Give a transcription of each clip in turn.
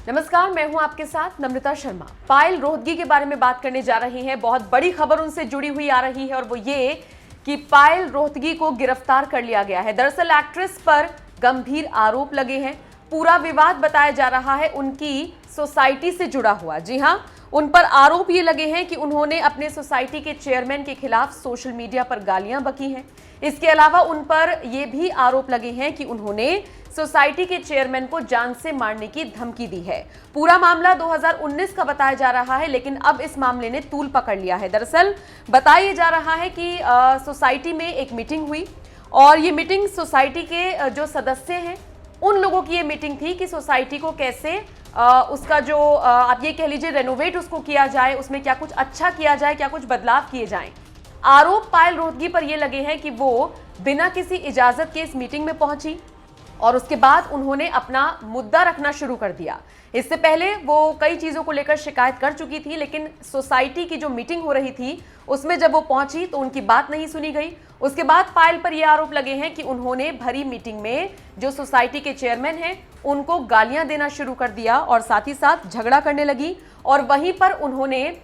नमस्कार, मैं हूं आपके साथ नम्रता शर्मा। पायल रोहतगी के बारे में बात करने जा रही हैं। बहुत बड़ी खबर उनसे जुड़ी हुई आ रही है और वो ये कि पायल रोहतगी को गिरफ्तार कर लिया गया है। दरअसल एक्ट्रेस पर गंभीर आरोप लगे हैं। पूरा विवाद बताया जा रहा है उनकी सोसाइटी से जुड़ा हुआ। जी हां, उन पर आरोप ये लगे हैं कि उन्होंने अपने सोसाइटी के चेयरमैन के खिलाफ सोशल मीडिया पर गालियां बकी हैं। इसके अलावा उन पर यह भी आरोप लगे हैं कि उन्होंने सोसाइटी के चेयरमैन को जान से मारने की धमकी दी है। पूरा मामला 2019 का बताया जा रहा है, लेकिन अब इस मामले ने तूल पकड़ लिया है। दरअसल बताया जा रहा है कि सोसाइटी में एक मीटिंग हुई और ये मीटिंग सोसाइटी के जो सदस्य हैं उन लोगों की ये मीटिंग थी कि सोसाइटी को कैसे उसका जो आप ये कह लीजिए रेनोवेट उसको किया जाए, उसमें क्या कुछ अच्छा किया जाए, क्या कुछ बदलाव किए जाएं। आरोप पायल रोहतगी पर यह लगे हैं कि वो बिना किसी इजाजत के इस मीटिंग में पहुंची और उसके बाद उन्होंने अपना मुद्दा रखना शुरू कर दिया। इससे पहले वो कई चीजों को लेकर शिकायत कर चुकी थी, लेकिन सोसाइटी की जो मीटिंग हो रही थी उसमें जब वो पहुंची तो उनकी बात नहीं सुनी गई। उसके बाद पायल पर यह आरोप लगे हैं कि उन्होंने भरी मीटिंग में जो सोसाइटी के चेयरमैन हैं उनको गालियां देना शुरू कर दिया और साथ ही साथ झगड़ा करने लगी और वहीं पर उन्होंने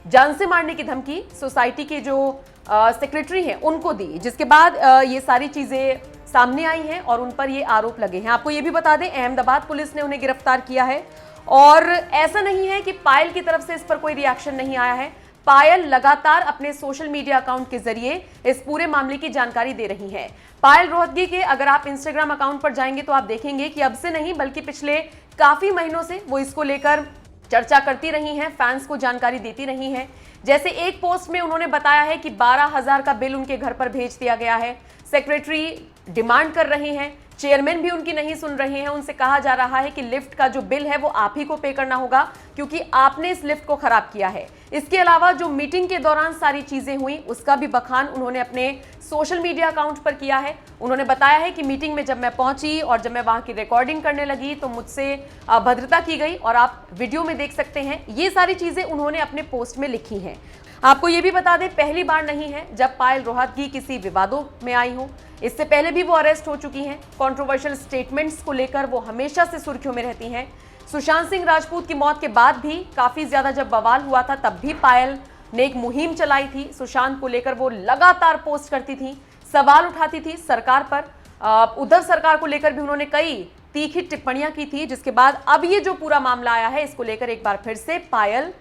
जान से मारने की धमकी सोसाइटी के जो सेक्रेटरी हैं उनको दी, जिसके बाद ये सारी चीजें सामने आई हैं और उन पर ये आरोप लगे हैं। आपको ये भी बता दें, अहमदाबाद पुलिस ने उन्हें गिरफ्तार किया है और ऐसा नहीं है कि पायल की तरफ से इस पर कोई रिएक्शन नहीं आया है। पायल लगातार अपने सोशल मीडिया अकाउंट के जरिए इस पूरे मामले की जानकारी दे रही है। पायल रोहतगी के अगर आप इंस्टाग्राम अकाउंट पर जाएंगे तो आप देखेंगे कि अब से नहीं बल्कि पिछले काफी महीनों से वो इसको लेकर चर्चा करती रही हैं, फैंस को जानकारी देती रही हैं। जैसे एक पोस्ट में उन्होंने बताया है कि 12,000 का बिल उनके घर पर भेज दिया गया है। सेक्रेटरी डिमांड कर रहे हैं, चेयरमैन भी उनकी नहीं सुन रहे हैं। उनसे कहा जा रहा है कि लिफ्ट का जो बिल है वो आप ही को पे करना होगा क्योंकि आपने इस लिफ्ट को खराब किया है। इसके अलावा जो मीटिंग के दौरान सारी चीजें हुई उसका भी बखान उन्होंने अपने सोशल मीडिया अकाउंट पर किया है। उन्होंने बताया है कि मीटिंग में जब मैं पहुंची और जब मैं वहां की रिकॉर्डिंग करने लगी तो मुझसे अभद्रता की गई और आप वीडियो में देख सकते हैं। ये सारी चीजें उन्होंने अपने पोस्ट में लिखी हैं। आपको ये भी बता दें, पहली बार नहीं है जब पायल रोहतगी किसी विवादों में आई हो। इससे पहले भी वो अरेस्ट हो चुकी हैं। कंट्रोवर्शियल स्टेटमेंट्स को लेकर वो हमेशा से सुर्खियों में रहती हैं। सुशांत सिंह राजपूत की मौत के बाद भी काफी ज्यादा जब बवाल हुआ था तब भी पायल ने एक मुहिम चलाई थी। सुशांत को लेकर वो लगातार पोस्ट करती थी, सवाल उठाती थी सरकार पर। उद्धव सरकार को लेकर भी उन्होंने कई तीखी टिप्पणियां की थी, जिसके बाद अब ये जो पूरा मामला आया है इसको लेकर एक बार फिर से पायल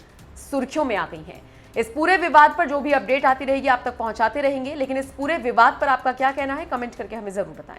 सुर्खियों में आ गई हैं। इस पूरे विवाद पर जो भी अपडेट आती रहेगी आप तक पहुंचाते रहेंगे, लेकिन इस पूरे विवाद पर आपका क्या कहना है कमेंट करके हमें जरूर बताएं।